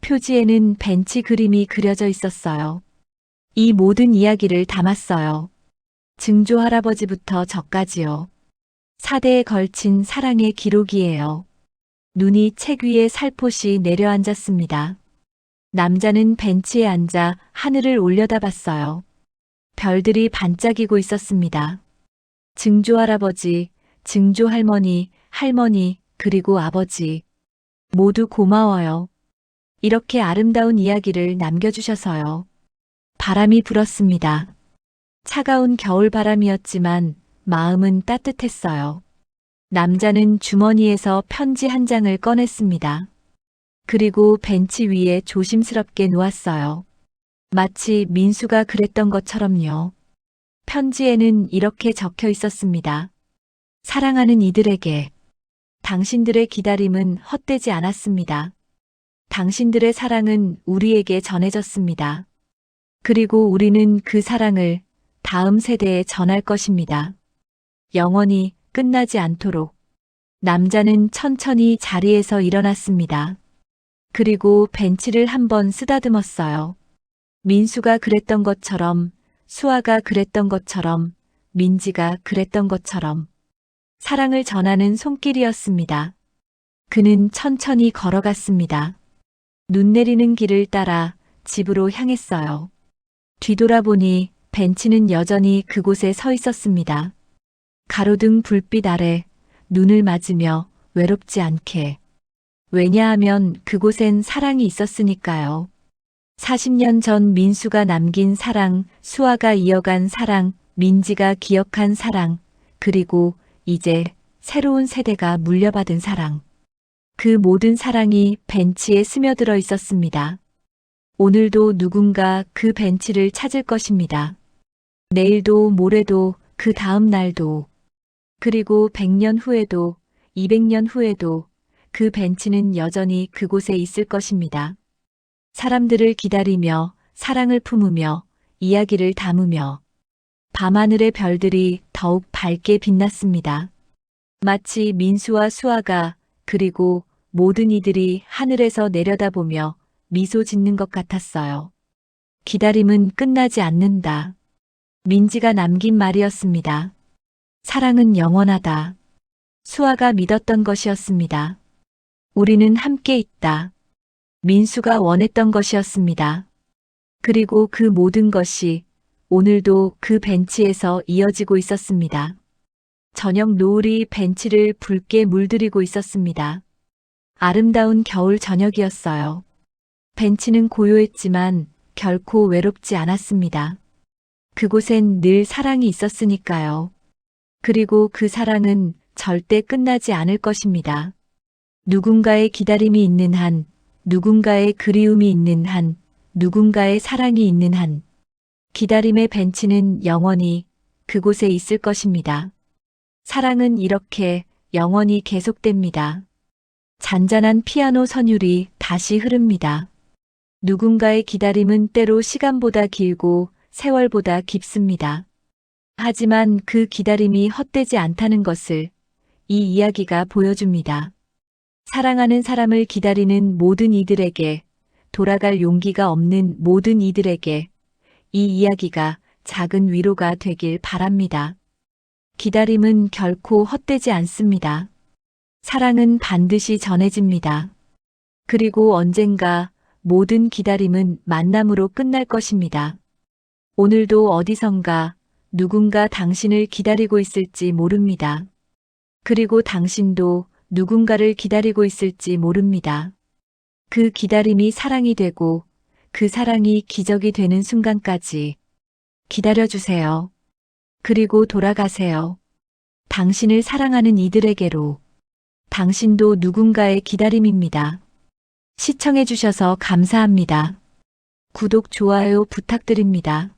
Speaker 1: 표지에는 벤치 그림이 그려져 있었어요. 이 모든 이야기를 담았어요. 증조할아버지부터 저까지요. 4대에 걸친 사랑의 기록이에요. 눈이 책 위에 살포시 내려앉았습니다. 남자는 벤치에 앉아 하늘을 올려다봤어요. 별들이 반짝이고 있었습니다. 증조할아버지, 증조할머니, 할머니, 그리고 아버지. 모두 고마워요. 이렇게 아름다운 이야기를 남겨주셔서요. 바람이 불었습니다. 차가운 겨울 바람이었지만 마음은 따뜻했어요. 남자는 주머니에서 편지 한 장을 꺼냈습니다. 그리고 벤치 위에 조심스럽게 놓았어요. 마치 민수가 그랬던 것처럼요. 편지에는 이렇게 적혀 있었습니다. 사랑하는 이들에게 당신들의 기다림은 헛되지 않았습니다. 당신들의 사랑은 우리에게 전해졌습니다. 그리고 우리는 그 사랑을 다음 세대에 전할 것입니다. 영원히 끝나지 않도록. 남자는 천천히 자리에서 일어났습니다. 그리고 벤치를 한번 쓰다듬었어요. 민수가 그랬던 것처럼, 수아가 그랬던 것처럼, 민지가 그랬던 것처럼. 사랑을 전하는 손길이었습니다. 그는 천천히 걸어갔습니다. 눈 내리는 길을 따라 집으로 향했어요. 뒤돌아보니 벤치는 여전히 그곳에 서 있었습니다. 가로등 불빛 아래 눈을 맞으며 외롭지 않게. 왜냐하면 그곳엔 사랑이 있었으니까요. 40년 전 민수가 남긴 사랑, 수아가 이어간 사랑, 민지가 기억한 사랑, 그리고 이제 새로운 세대가 물려받은 사랑. 그 모든 사랑이 벤치에 스며들어 있었습니다. 오늘도 누군가 그 벤치를 찾을 것입니다. 내일도 모레도 그 다음 날도. 그리고 100년 후에도 200년 후에도 그 벤치는 여전히 그곳에 있을 것입니다. 사람들을 기다리며 사랑을 품으며 이야기를 담으며 밤하늘의 별들이 더욱 밝게 빛났습니다. 마치 민수와 수아가 그리고 모든 이들이 하늘에서 내려다보며 미소 짓는 것 같았어요. 기다림은 끝나지 않는다. 민지가 남긴 말이었습니다. 사랑은 영원하다. 수아가 믿었던 것이었습니다. 우리는 함께 있다. 민수가 원했던 것이었습니다. 그리고 그 모든 것이 오늘도 그 벤치에서 이어지고 있었습니다. 저녁 노을이 벤치를 붉게 물들이고 있었습니다. 아름다운 겨울 저녁이었어요. 벤치는 고요했지만 결코 외롭지 않았습니다. 그곳엔 늘 사랑이 있었으니까요. 그리고 그 사랑은 절대 끝나지 않을 것입니다. 누군가의 기다림이 있는 한, 누군가의 그리움이 있는 한, 누군가의 사랑이 있는 한, 기다림의 벤치는 영원히 그곳에 있을 것입니다. 사랑은 이렇게 영원히 계속됩니다. 잔잔한 피아노 선율이 다시 흐릅니다. 누군가의 기다림은 때로 시간보다 길고 세월보다 깊습니다. 하지만 그 기다림이 헛되지 않다는 것을 이 이야기가 보여줍니다. 사랑하는 사람을 기다리는 모든 이들에게, 돌아갈 용기가 없는 모든 이들에게 이 이야기가 작은 위로가 되길 바랍니다. 기다림은 결코 헛되지 않습니다. 사랑은 반드시 전해집니다. 그리고 언젠가 모든 기다림은 만남으로 끝날 것입니다. 오늘도 어디선가 누군가 당신을 기다리고 있을지 모릅니다. 그리고 당신도 누군가를 기다리고 있을지 모릅니다. 그 기다림이 사랑이 되고 그 사랑이 기적이 되는 순간까지 기다려주세요. 그리고 돌아가세요. 당신을 사랑하는 이들에게로. 당신도 누군가의 기다림입니다. 시청해주셔서 감사합니다. 구독, 좋아요 부탁드립니다.